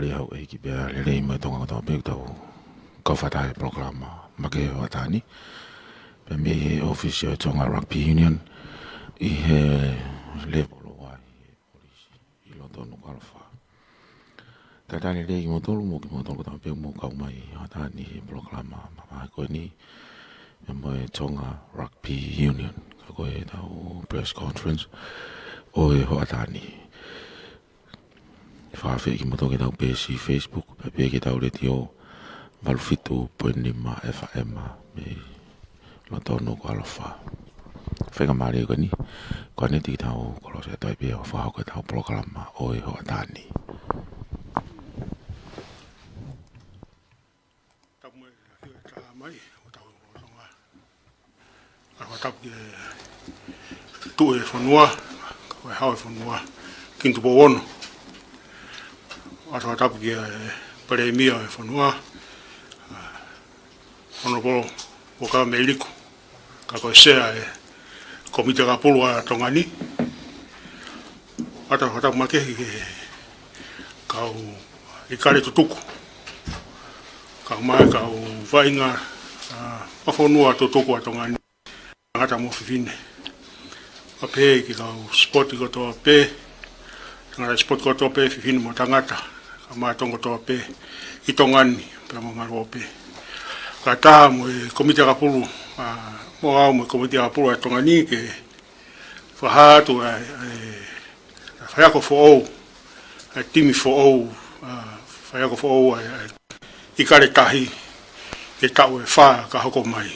Maria ho e ki bea le rei mai tonga kata pe tau kau whatai programa make o atani pe me he office o Tonga Rugby Union I he level o ai polisi I loto Nuku'alofa tatani rei mo tolu mo ki mo tolu kata pe mo kau mai atani he programa ma ko ni me mo Tonga Rugby Union ko e tau press conference o e ho atani Whawhi ki moto ke tau pēsi Facebook, pe ke tau reti o Malufitu Poenima FM me Latu Nuku'alofa. Whenga maari ko ni, ko neti ki tau kolo se toi pia o whahau ke tau programa o e ho atani. Tau mai, ka mai, o tau ronga. Ako tau ki tu e whanua, ka e hau e whanua, kintu po ono. Ato tapu ki pare mia e whanua. Ono polo o ka me iliku. Ka koe sea e komite ka pulu a tongani. Ato tapu makehi ke kau Ikale tutuku. Kau mai kau vainga a whanua tutuku a tongani. Ngata mo whiwhine. A pe ki kau spoti ko toa pe. Ngata spoti ko toa pe whiwhine mo tangata. Mai tonga toa pe I tongani pe mo ngaro pe ka taha mo e komite ka pulu mo au mo komite ka pulu a tongani ke whahatu whaiako fo ou timi fo ou whaiako fo ou Ikale Tahi ke tau e wha ka hoko mai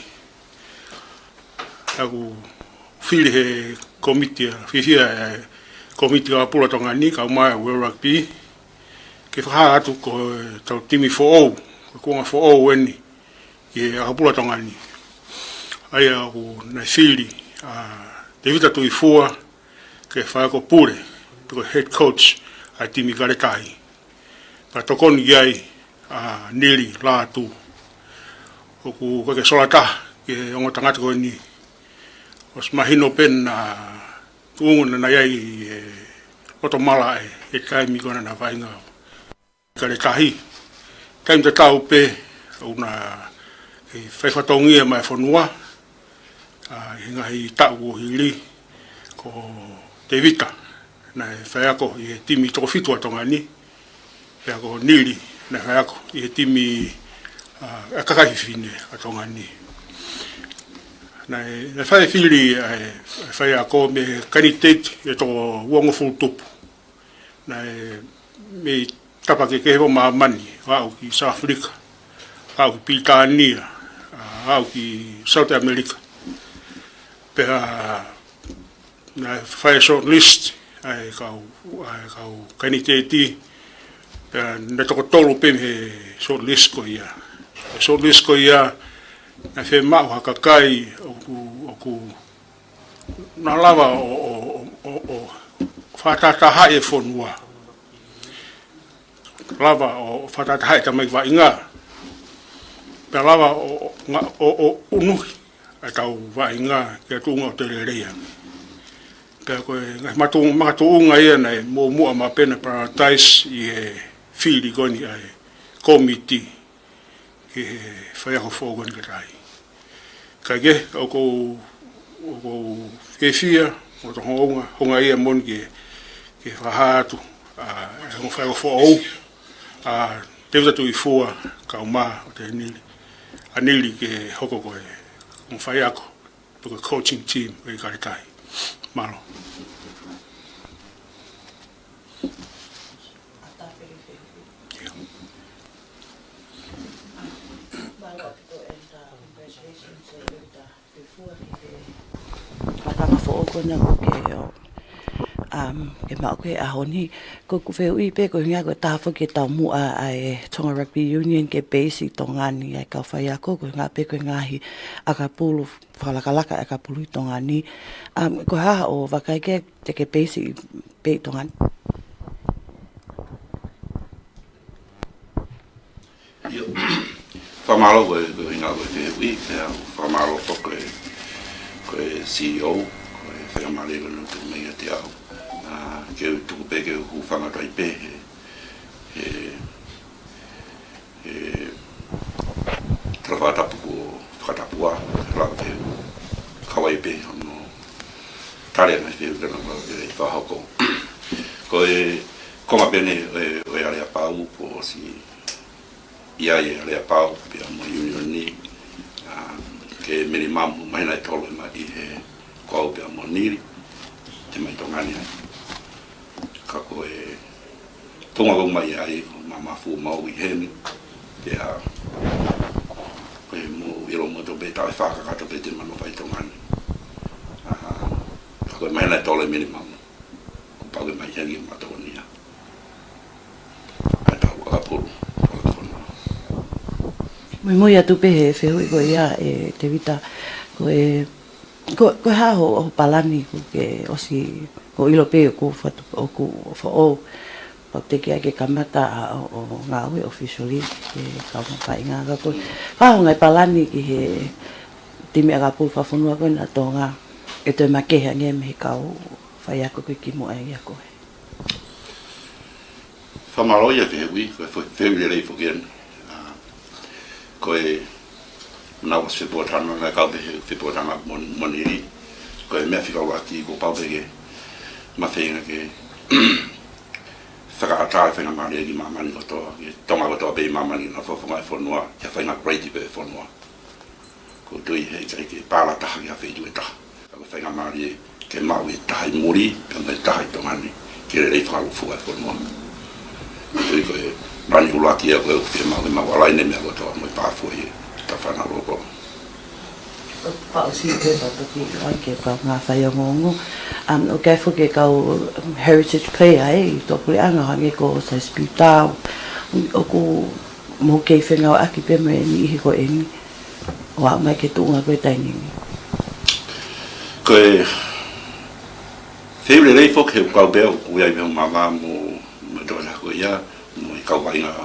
aku whiri he komite whiwhia komite ka pulu a tongani ka mai World Rugby ke whaha atu ko tau timi fo ou, ko kuanga fo ou eni, ke akapula tongani. Ai aku nai whiri, te vita tui fua, ke whae ko pure, piko head coach, ai timi Ikale Tahi. Pa tokoni ki ai, Nili, Latu, oku koke solata, ke ongo tangata ko ni, os mahino pen tuungu na iai oto mala e taimi kona na whainga. Ikale Tahi, taim te tau pe, una whaiwhatongia mai whanua, ngahi tau o hili, ko te vita, na whaiako I he timi toko whitua tongani, whaiako Nili, na whaiako I he timi kakahi whine a tongani. Na whai whiri whaiako me kanitete e toko uongo full-tupu, na me tapa ke kehewa maamani, au ki South Africa, au ki Pitania, au ki South America. Pea na whae short list, ai kau kaniteti, pea na toko tolu pe me short list ko ia. Short list ko ia, na whae mau hakakai, oku na lava o whatataha e whanua. Lava o whatataha e tamai wa inga. Pea lava o unuhi e tau wa inga kia tuunga o te rerea. Pea koe mga tuunga ia nei mō mua ma pena paradise I he whiri goni ai komiti ki he whaiako whogoni ka rai. Kai ke o kou whia o to honga ia moni ki whahatu e whaiako whou. Te wita tui fua ka uma o te Nili. A Nili ke hoko koe whaiako tuka coaching team o Ikale Tahi. Malo. Matanga fo o kona ko ke mau ke ahoni ko ku fe ui pe ko nga ko ta fo ke ta mu ai Tonga Rugby Union ke basic tongani ai ka fai ako ko nga pe ko ngahi akapulu falakalaka akapulu tongani ko ha o vakai ke te ke basic pe tongani Famalo ko nga ko fe ui famalo fo ko CEO ko fe mali ko no te me te au ke tu pe ke hu fanga tai pe tare na fiu kana ma e fa hoko ko e koma bene e ale pau po si ia e ale pau pe mo union ni ke minimum mai na tolo ma i he ko pe mo ni te mai tongani ka ko e tonga ko mai ai mama fu mau i he ni ya ko mo iro mo to be ta fa ka to be te mano vai tongani ko mai na tolo minimum pa ke mai yangi ma to ni ata wa pulu Moimoi atu pehe whehui ko ia e te vita ko e ko ha ho palani ko ke osi ko ilo pe ko fatu o ko fo o pa te kia ke kamata o ngā ue officially ke ka pa inga ka ko ha ngai palani ki he timi aga pu fa funua ko na Tonga e te make nge me ka o fai ako ki mo ai ako fa maloia ke wi ko fe le fo gen ko e na was se botana na ka be se botana moniri ko e me fika wati ko pa be ma feinga ke saka ata fenga ma le ma mani ko to ke toma ko to be ma mani na fo mai fo noa ya fenga great be fo noa ko to i he ke Paula ta ya fe du ta ko fenga ma le ke ma wi ta i muri pe me ta i to mani ke le fa fu fo noa ko e Rani ulaki e koe uwhia ma wala ine mea kotoa moi pāfua i ta whana roko. Pao si te patoki ai ke ka ngā whai o ngongo. O kai whuke kau heritage play ai, tō pule anga hange ko sa spitao. O ko mo kei whengau aki pe me ni ihi ko engi. O a mai ke tūnga koe tainingi. Koe wheure rei whoke he kau beo kuia i meo mama mo tōna koe ia. Mo i kau wainga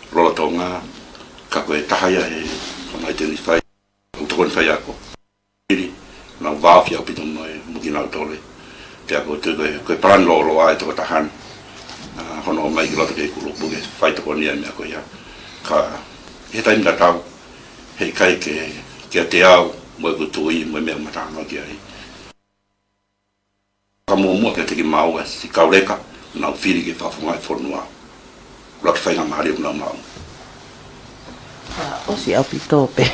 rola Tonga ka koe tahaya e kona i teni whai o tokon whai ako iri na wāwhi au pito mai muki nau tole te ako te koe paran lolo ai toko tahan hono mai ki loto ke kulupu ke whai toko nia mea koe ia ka he taimi da tau hei kai ke a te au mo e kutui mo e mea matanga ki ai ka mua ke te ki maua si kaureka na whiri ke whawhunga e whonua. Raki whainga mahari o nau mau. Osi au pito pe.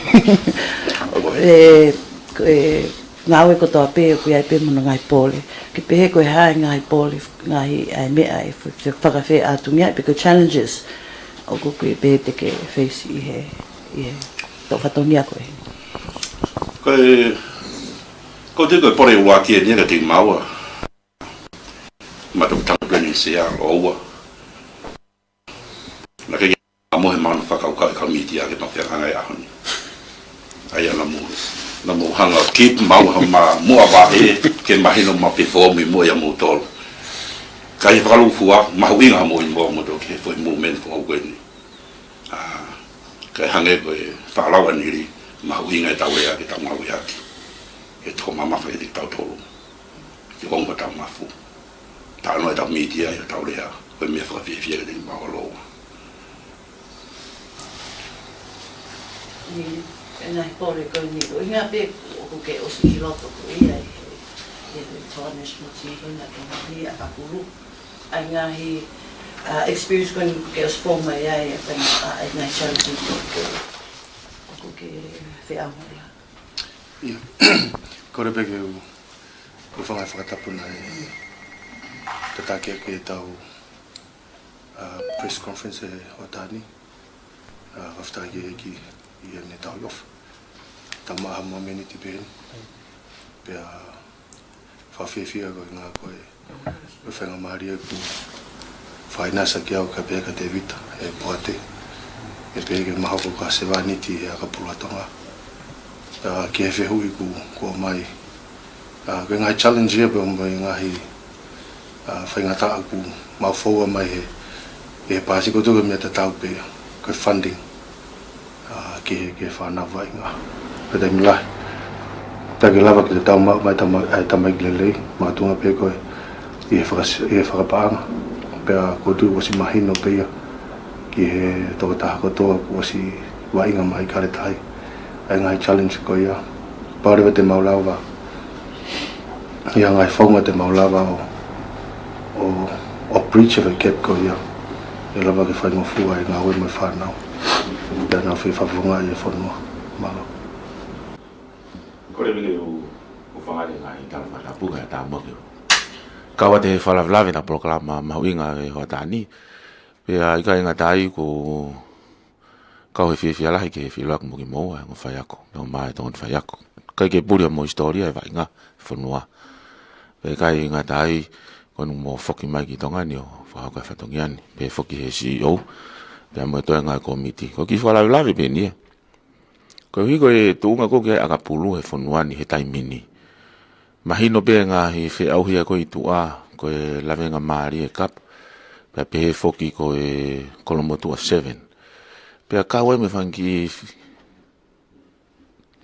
Ngā ue kotoa pe o kui ai pe muna ngai pole. Ki pehe koe hae ngai pole, ngai ai mea ai whakawhi ātungi ai, pe ko challenges o ko kui pe te ke face i he tō whatongia koe. Ko te koe pore ua kia nera te maua. Matuk tangreni se a oua. Na ke mohe manu whakau ka miti a ke mawhiakanga e ahoni. Aia na mu hanga keep mau ma mua wahe ke mahino ma performi mua ia mu tolu. Ka i whakalu fua mahu inga mo i mua mo to ke foi movement fo au koe ni. Ka hange koe whakalawa niri mahu inga e tau ea ke tau mau iaki. Ke toko mamafa e dik tau tolu. Ke onga tau mafu. Ta no ta media ya ta lea ko me fa fi fi de ma lo ni na pole ko ni o nga pe ko ke o si lo to ko ia e tonish mo ti ko na ko ni a pakulu ai nga hi experience ko ke os po mai ai pa ai na challenge ko ke fe a mo ia ko re pe ko fa fa ta pu na te take ke tau press conference o tani after ki ne tau yof tama ha mo meni ti ben pe fa fi ko nga ko e fa nga maria ku fa ina sa ki au ka pe ka te vita e poate e pe ke ma ko ka se vani ti ka pula tonga ki fe hui ku mai ke nga challenge pe mo nga hi whaingata aku mau whaua mai he pāsi ko tuka mea te tau pe koe funding ke whanau inga pe te milahi take lava ki te tau mai tamai ki lelei mātunga pe koe i he whakapaanga pe ko tu wasi mahino pe ia ki he Tongatapu kotoa ku wasi wainga mai kare Tahi ai ngai challenge ko ia parewa te maulawa ia ngai fonga te maulava o breach of a cap ko ia e lava ke whaingo fua e ngā ue mai whanau pia nā whi whawunga i e whanua malo Kore mingi u whangare ngā i Tongatapu e tā moki kawa te whalavlawe na programa mahuinga e hoa tāni pia ika inga tai ko kau he whiawhia lahi ke he whiloak moki moa e ngā whaiako nau mai tongan whaiako kai ke puria mo historia e wainga whanua pe kai inga tai konu mo whoki mai ki tongani o whahauka whatongiani pe whoki he CEO pe mo toi ngā komiti ko ki whalavlawe pe nia ko hiko e tuunga ko ke agapulu he whanuani he taimini mahino pe ngā he whiauhia ko i tua ko e lawenga maari e kap pe he whoki ko e kolomotua 7 pe kawe me whangi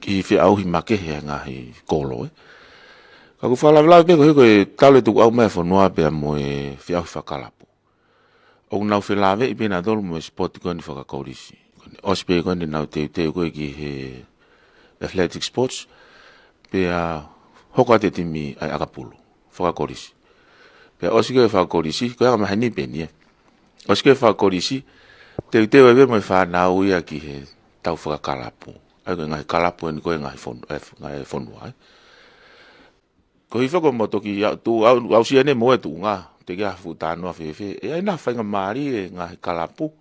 ki whiauhi make he ngā he kolo ka ku whalavlawe pe ko hiko e tau tuku au mai whanua pe mo e whiauhi whakalapu o nau whilawe i pena dolu mo e sport ko ni whakakorisi ospe ko ni nau te ko ki he athletic sports pe hoka te timi ai agapulu whakakorisi pe osike whakakorisi ko ama hani pe ni osike whakakorisi te wewe mo whanau ia ki he tau whakalapu ai ngai kalapu ni ko ngai fonua ko i whako mo toki tu au siane mo e tu ngā te kia futanoa whewhe e ai nā whainga maari e ngai kalapu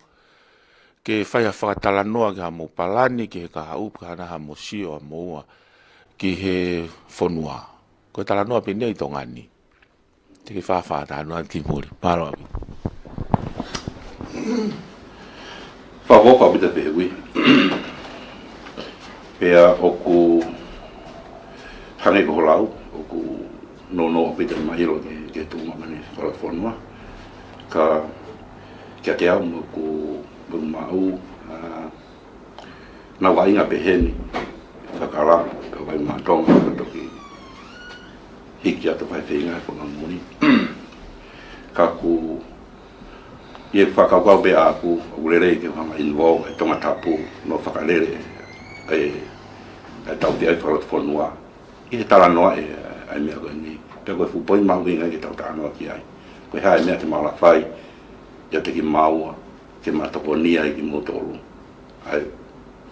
ke whaia whakatalanoa ki ha mo palani ki he ka hau ka hana ha mo sio a moua ki he fonua ko talanoa pe nei tongani te ke whawhatanoa ki mori paro abi Whawoka pita pehui. Pea oku hange ko lau, oku nono pita mahiro ke tunga mani whalafonua. Kia te au moku mau na wainga peheni whakara ka wai mātonga toki hiki atu whai whenga e whangamuni. Ka ku e whakawau pe aku urere ke whanga involve e Tongatapu no whakalere e tau te ai whalafonua i he tala noa e ai mea koe ni pe koe whupoi mau inga ke tau tānoa ki ai koe hae mea te maula whai ia te ki maua ke mataponia i ki motolu ai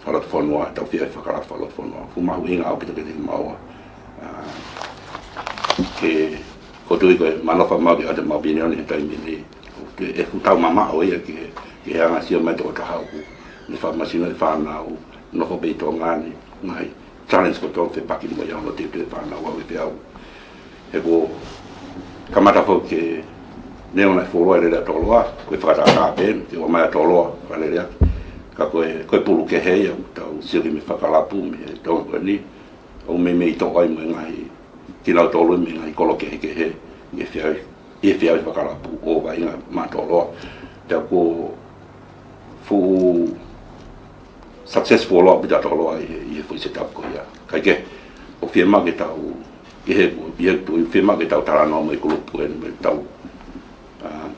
whalafonua tau te ai whakara whalafonua fu mau inga au pita ke te ki maua ke kotui koe manofa mau ki ate mau binioni he taimini e futau mama o ia ke hanga sia mai to tahau ni fa masina e fa nau no ho beito ngani ngai challenge ko to te paki mo ia no te fa nau o te au e go kamata fo ke ne ona fo lo era to loa ko fa ta ben ke o mai to loa ka le ria ka ko pulu ke he ia tau sia me fa kala pu me to ko ni o me to ai mo ngai ki la to lo me ngai ko lo ke he e fia e fia fa kala pu o vai nga ma to lo te ko fu successful lo bita to lo e fu set up ko ia ka ke o firma ke tau e he tu firma ke tau tara no mai ko pu en tau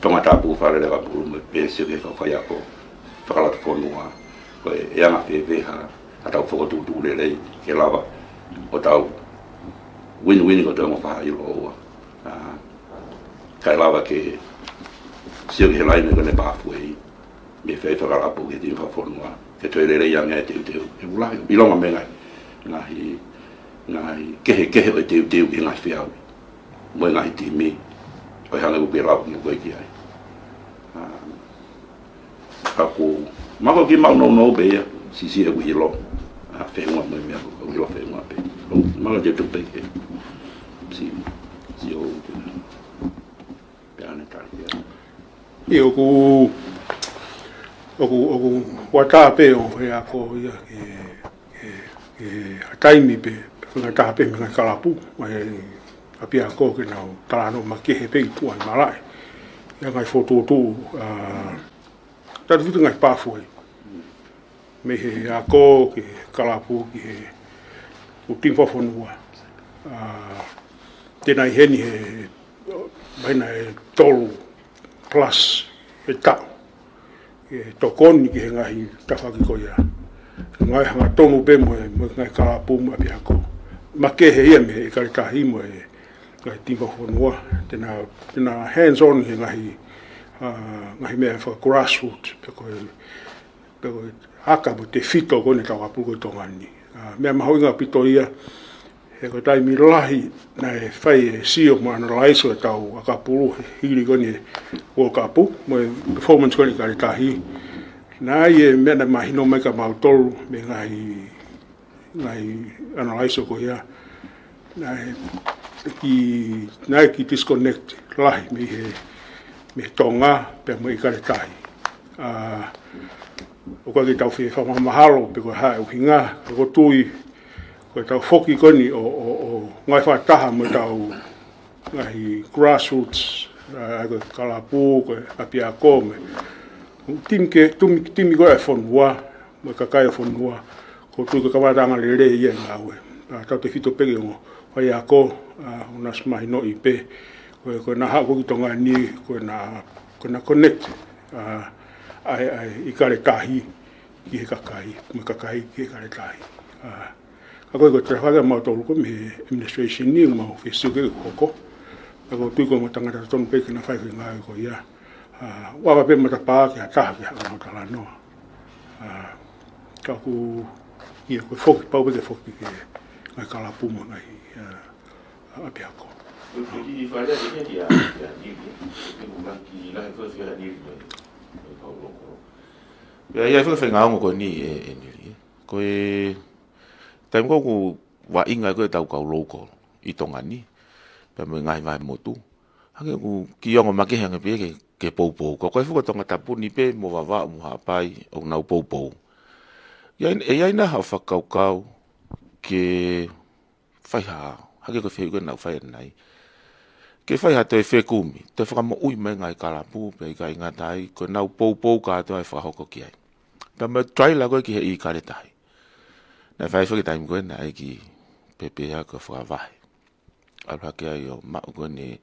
Tongatapu fare le pu me pese ke fa ya ko fa kala to no ko e ana fe ha ata fo tu le ke lava o tau win ko to mo fa i lo kai lava ke sio ke lai me ko le pathway me fe fa kala pu ke ti fa fonua ke to le yang e te e ula i longa me ngai ke o te i ngai fia mo ngai ti mi o hanga ku pela ku ko ki ai aku mako ki mau no be ya si e ku hilo fe mo me ko hilo fe mo pe mako je tu pe ke si o e oku wata pe o e ako ia e taimi pe nga ta pe nga kalapu mai apia ko ke nau talano makehe pe tu ai malai ia ngai foto tu ta tu ngai pa foi me he ako ke kalapu ke o timpo fonua tenai heni he baina e tolu plus e tau e tokoni ki he ngai tawhaki ko ia ngai hanga tonu pe mo ngai kalapu ma pia ko ma ke he ia me e kare tahi mo e ngahi timba whanua, tēnā hands-on he ngahi mea whaka grassroots, pe koe haka mo te whito kone Tongatapu koe tongani. Mea mahau inga pito ia, he koe taimi lahi na e whai e sio mo ana laiso e tau akapuru, hiri kone Tongatapu, mo e performance kone kare Tahi. Nā i e mea na mahino mai ka mautoru, me ngahi ana laiso koe ia, nā ki disconnect lahi me Tonga, pe mo Ikale Tahi. O koe ki tau whi whamahalo, pe koe hae uhinga, ko tui, koe tau whoki koni o ngai whataha mo tau ngahi grassroots, koe Kalapu, koe Apiako, timi koe e whanua, mo kakai e whanua, ko tui koe kawatanga le re ia ngā ue. Tau te whito pege o whai ako, o nas mahi no i pe, koe nā hako ki tonga ni, koe nā connect, ai Ikale Tahi ki he kakai, me kakai ki he Ikale Tahi. Ka koe te whaga mautolu ko me administration ni mau whesio ke koko. Ka koe tui koe mo tangata tonu peke na whaiwhi ngāi ko ia. Wawa pe mata paa ki ha taha ki haka mau tala noa. Ka ku ia koe whoki, pau peke whoki ke ngai Kalapu mo ngai Apiako. I whaia e heri a niri, e mumanki lahe whawhi a niri mai. Ia whawhi ngāongo koe ni e niri. Koe, taim kōku wa inga koe tau kau loko i tonga ni. Pea mo ngai mai motu. Hake ku ki ongo make hange pia ke poupou. Ko koe whuka Tongatapu ni pe mo wawa mo hapai o nau poupou. E aina hau whakaukau ke whaiha. Hake koe whewika nau whai anai. Ke whaiha te whekumi. Te whakamo ui mai ngai Kalapu pe i ka inga tai. Koe nau poupou ka atua e whahoko ki ai. Pea mo trai la koe ki he Ikale Tahi. Nai whai whakitaimi koe nai ki pepea koe whakavahe. Alhake ai o mau koe ne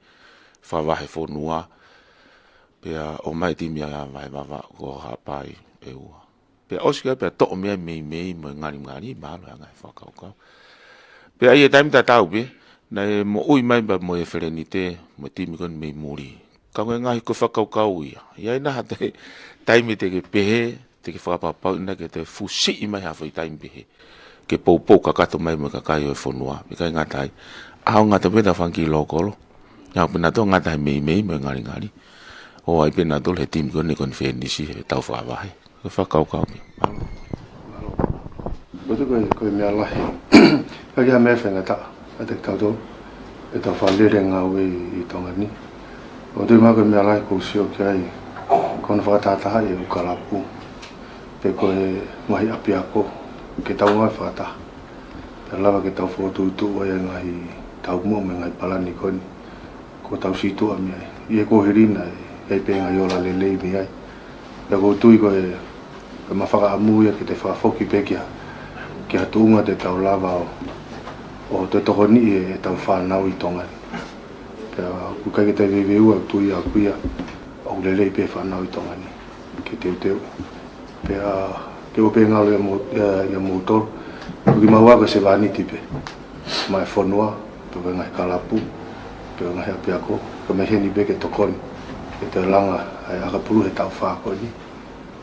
whavahe whonua. Pea o mai timi a vai wawa ko hapai e ua. Pea osika pea to'o mea mei mo ngari maalo a ngai whakaukau. Pea ai e taimi ta tau pe, nai mo ui mai ba mo e wherenite mo timi koe mei muri. Ka koe ngahi ko whakaukau ia. Iai naha te taimi te ke pehe, te ke whakapapau ina ke te fusi i mai hawha i taimi pehe. Ke poupou kakato mai mo kakai o e whonua. Pea kai ngatai. Aho ngata peta whanki lokolo. Ngau pena to ngata mei mo ngari. O ai pena to le timi koe ne kon whenisi he tau whakawahe. Ko whakaukau pe. Kote koe mea lahi. Kaki ha mea whengata. A te tau tō. E tau whalere ngā ue i tonga ni. O tui mā koe mea lahi kou sio ki ai. Kona whakatataha e u Kalapu. Pe koe mahi Apiako. Ke tau ngai whakataha. Pe lawa ke tau whotutu o e ngai tau mua me ngai palani koni. Ko tau situa mi ai. I e kohirina e pe ngai ola lelei mi ai. Pe ko tui koe ma whakaamuia ki te whakafoki pe ki hatuunga te tau lava o te tokoni e tau whanau i tonga. Pe ku kai ke te viviua tui a kuia o lelei pe whanau i tonga ni. Ke teu. Pe ke o pe ngalo ia motor. Kuki mauaka se vaniti pe. Mai whanua, pe ngai Kalapu, pe ngai Apiako, ka mai heni pe ke tokoni. Ke te langa ai akapuru he tau whakoni.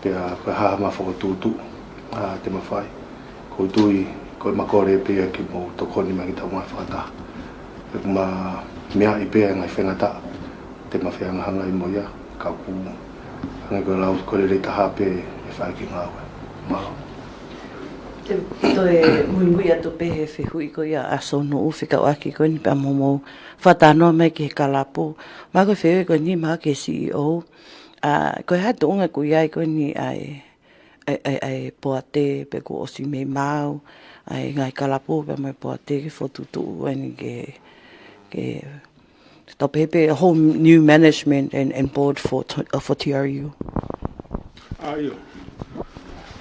Pe koe haha ma whakotutu, te mawhai. Ko tui, koe makore pe ki mo tokoni mai ki tau ngai whakataha. Pe ma mea i pe ngai whengata, te mawhianga hanga i moia, ka ku hangai koe lau kore rei taha pe e whai ki ngā ue. Maro. To e Moimoi atu pehe whihui ko ia aso no u whika waki ko ni pa momo whatanoa mai ki he Kalapu. Mā koe whewe ko ni mā ke CEO. Koe hatu unga ko iai ko ni ai poate pe ko osi mei mau. Ai ngai Kalapu pe mai poate ke whotutu wani ke stop pepe a whole new management and board for TRU. Aio.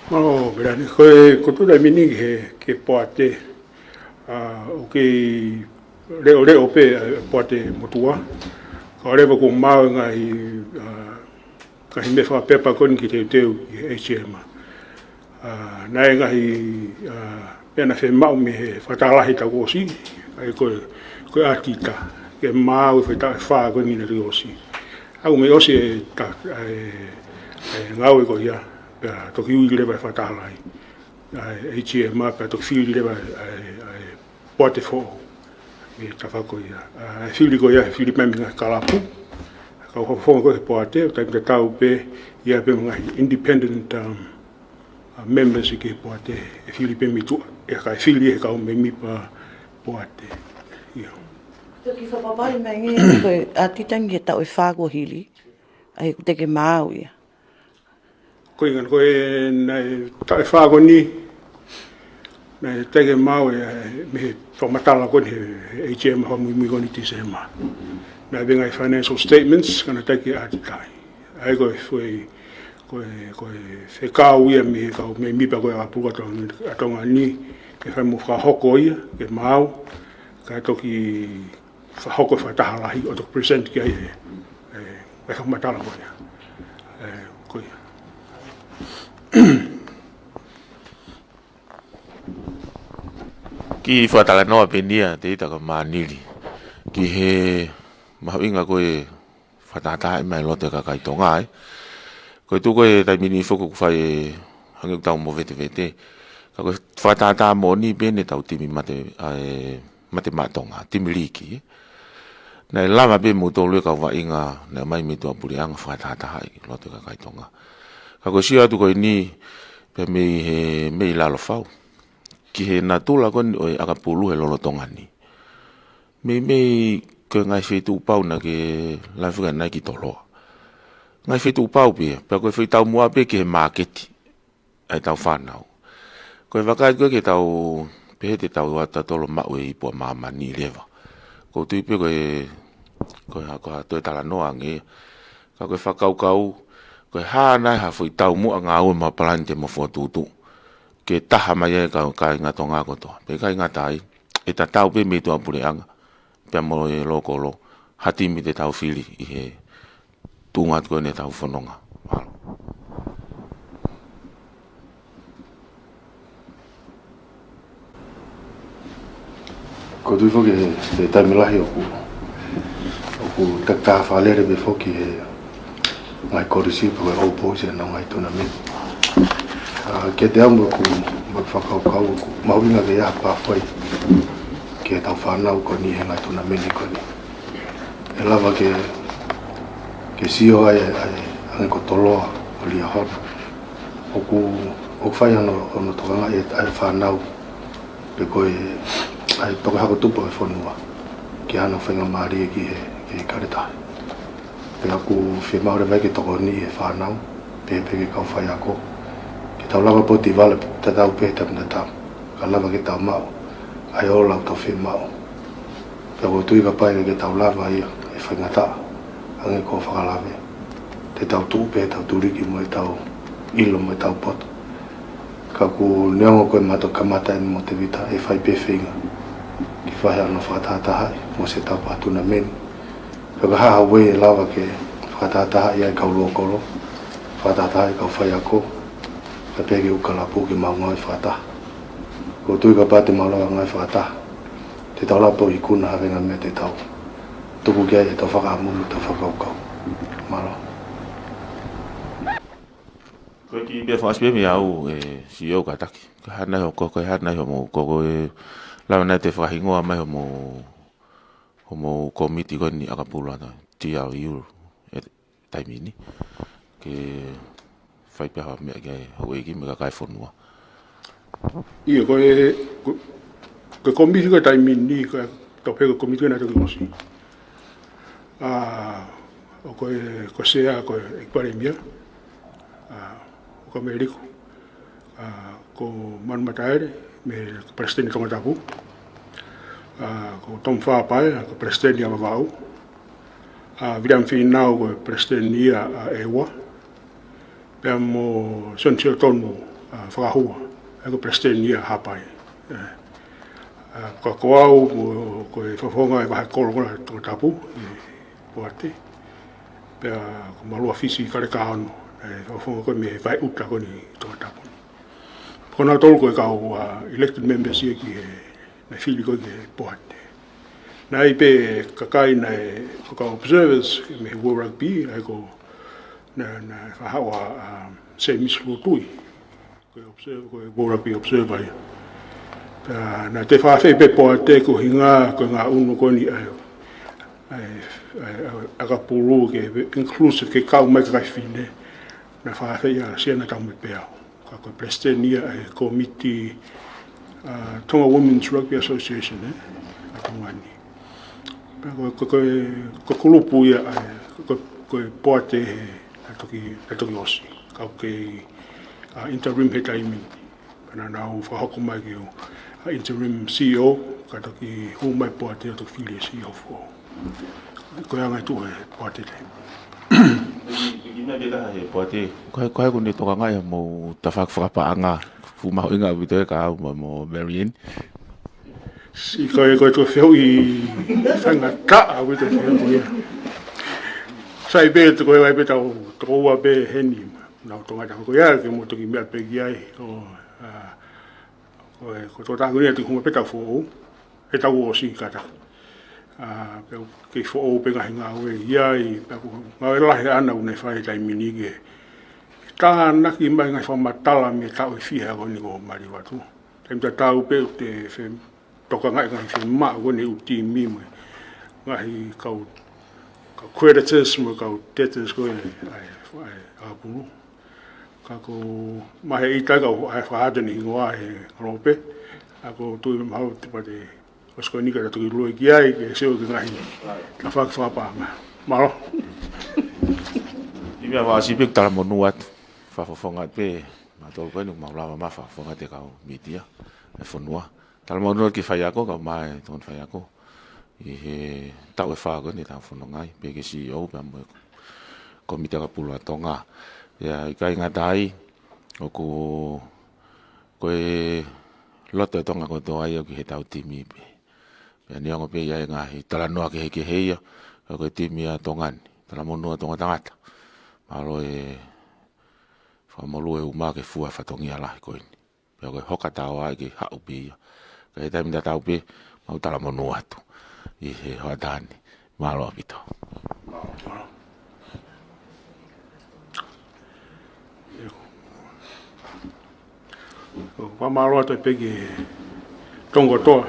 Malo, berani ko tu dai mini ke poate o ke leo pe poate motua. Ka leva ko mau ngai ka hime fa pepa kon ki te HM. Nai ngai pena fe mau me fatalahi ta ko si ai ko atita ke mau fe ta fa ko ni le osi au me osi ta ngau ko ya to ki ui le ba fa ta lai e chi ma pa to fi le ba pote fo e ta fa ko ya fi ko ya fi me nga kala pu ka fo ko pote ta ta tau pe ya pe ngai independent members ke pote e fi pe mi tu e ka fi li ka me mi pa pote ya Te ki whapapai me nge koe a titangi e tau e whāko hili. Ai te ke māu ia. Koe ngan koe nei tae whāko ni nei te ke mau me whamatala koni HM hau mui koni tise ma. Nei venga financial statements kana te ke ati tai. Ai koe koe whekau ia me kau me mipa koe apuka atonga ni ke whai mo whahoko ia ke mau ka toki whahoko whatahalahi o toki present ki ai e whamatala koe koe Ki whatala noa penia te ita ka manili. Ki he mahuinga koe whatata mai lote ka kai tonga ai. Koe tu koe tai mini whuku whai hanguk tau mo vete vete. Ka koe whatata mo ni pene tau timi mate matonga, timi liki. Nei lama pe mo tolu ka wainga na mai me to purianga whatata hai lote ka kai tonga. Ka koe sia tu koe ni pe me lalo fau. Ki he na tula kon o aga pulu he lolo tonga ni. Me ko ngai fitu pau na ke la fuga na ki tolo. Ngai fitu pau pe ko fitu mua pe ke market ai tau whanau. Ko vakai ko ke tau pe te tau ata tolo ma o i po mama ni leva. Ko tu pe ko ha to tala no ange. Ka ko whakau kau ko ha na ha foi tau mu anga o ma plante mo fotutu. Ke taha mai e ka inga tonga koto. Pe ka inga tai, e ta tau pe me tua pureanga. Pe mo e loko lo, hati mi te tau fili i he tunga koe ne tau whanonga. Ko tui whoki he taimilahi oku taktaha whalere me whoki he ngai korisi pa koe au pose na ngai tuna me. Ke te amu ku whakaukau ku mauinga ke ia pāwhai ke tau whanau ko ni he ngai tuna meni ko ni. E lava ke sio ai ange ko toloa o lia hona. O whai ono tokanga e ai whanau pe koe ai pako hako tupo e whanua ke ana whainga maari e ki he Ikale. Pe aku whia maure vai ke toko ni e whanau pe ke kau whai ako. Tau lava po ti vale te tau pe tam na tam. Ka lava ke tau mau. Ai o lau tau whi mau. Pea ko tui ka pai ke tau lava ia e whaingata. Ange ko whakalave. Te tau tuu pe tau turiki mo e tau ilo mo e tau poto. Ka ku neongo koe mato kamata e mo te vita e whai pe whinga. Ki whai ano whakatahai mo se tau patuna meni. Pea ka haha wei e lava ke whakatahai ai kau lokolo. Whakatahai kau whai ako. Ka pege ukalapu ki mau ngai whata. Ko tui ka pate maulawa ngai whata. Te tau lapo i kuna hawenga me te tau. Tuku kia e tau whakaamulu tau whakaukau. Malo. Koe ki bea whaaspe me au si au ka taki. Ka hanai ho koe hanai ho mo koe lau nei te whahingoa mai ho mo komiti koe ni akapula na tiau iuru e taimini. Ke fai pia me ke ho e ki me ka kai fonua. Ia ko komiti ko taimini ko to pe ko komiti na to kosi. O ko sea ko Ikale mia. Ko Ameriko. Ko man mataere me presidente Tongatapu. Ko Tom Whapai ko presidente Amavau. William Finau ko presidente ia Ewa. Pea mo Sonsio Tonu whakahua, ko presidente ia hapai. Ka koau ko e whawhonga e wahe kolokona Tongatapu, poate. Pea ko malua fisi kare kahano, whawhonga ko me vai uta ko ni Tongatapu. Kona tolu ko e kau elected members ia ki na whili ko ke poate. Nā I pe kakai nei ka observers me World Rugby ai ko na whahawa se mislu tui ko observe ko World Rugby observer na te whawhi pe poa te ko hinga ko ngā unu ko ni ai aga puru ke inclusive ke kau mai kai fine na whawhi a siana tau me pēao ka ko president ia ai committee Tonga Women's Rugby Association a Tonga ni ko kulupu ia ko poa te toki osi ka ke interim he taimi kana nau whahoko mai ki o interim CEO ka toki hu mai poa te toki while CEO fo ko anga tu he poa te Ina dia he poa te ko ni toka ngai mo tafak whakapaanga fu mau inga vito ka mo Marian si ko to feu I fanga ka a with the sai be to ko ai be tau to wa be heni na to ngata ko ya ke mo to ki me pe gi ai o ko to ta ngi to ko pe ta fo e ta wo si ka ta ke fo o pe ga nga we ya I pa ko ma la he ana une fa ta mini ge ta na ki mai nga fa matala me ta o fi ha ko ni ko mari wa tu tem ta ta pe te fe toka ngai ngai ma ko ni uti mi mo ngai kau creditors mo kau debtors ko ai apu ka ko mai ita ka ai fa de ni ngwa e rope ako tu mau te pa de os ko ni ka tu lo ki ai ke se o ngai ka fa pa malo I mea wa si pek tala mo nuat fa fonga pe ma to ko ni ma la ma fa fonga te ka media e fonua Tala mau nua ki whaiako, ka mai tōn whaiako. I he tau e whāko ni tau whanongai, pe ke CEO, pe mo komite ka pulu a Tonga. Ia, I kai ngā Tahi, o ko e loto e Tonga ko tō ai au ki he tau timi pe. Pe ni ango pe ia e ngahi, tala noa ke he ke heia, o ko e timi a Tongani. Tala mau nua Tonga tangata. Malo e whamolu e umā ke fua whatongi alahi koini. Pe o ko e hoka tau ai ke hau pe ia. Ka e taimi tau pe, mau tala monu atu. I he hoa tāni. Malo apito. Whamalo atu e pegi tongo toa.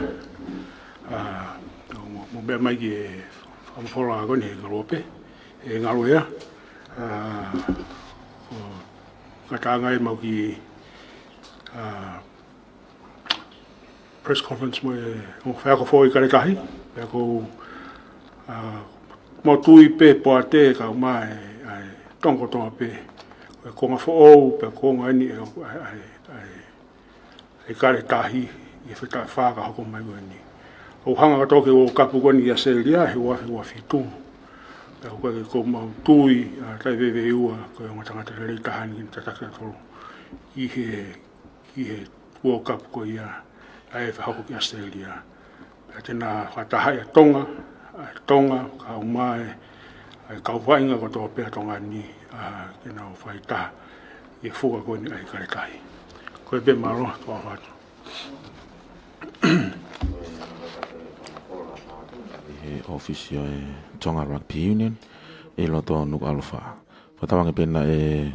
Mo bea mai ki e whamawhola agoni e ngarope. E ngaro ea. Ka tāngai mau ki press conference mo e whaako fō I Ikale Tahi. Whaako mo tui pe poa te ka mai tongo tonga pe. Ko ngā whoo pe ko ngā ni Ikale Tahi I whita whāka hoko mai wani. O hanga ka toke o kapu wani I Australia he wa fitu. Ko mau tui tai vewe ua ko ngā tangata rei tahani ki tataka tolu. I he World Cup ko ia ai whahoko ki Australia. Tēnā whatahai a Tonga, ka umai, ai kau wainga ko tō pēha Tonga ni, kena o whaitaha, I fuga koe ni ai Ikale Tahi. Koe pē maro, tō whatu. He officio e Tonga Rugby Union, e loto Nuku'alofa. Whatawange pēna e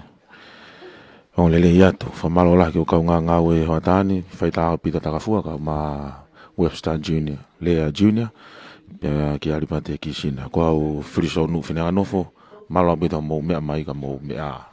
o lele iato famalo la ke o ka nga we hotani faita pita takafua ka ma Webster Junior Lea Junior ki ali pate ki sina ko au friso nu fina nofo malo bito mo me mai ka mo me a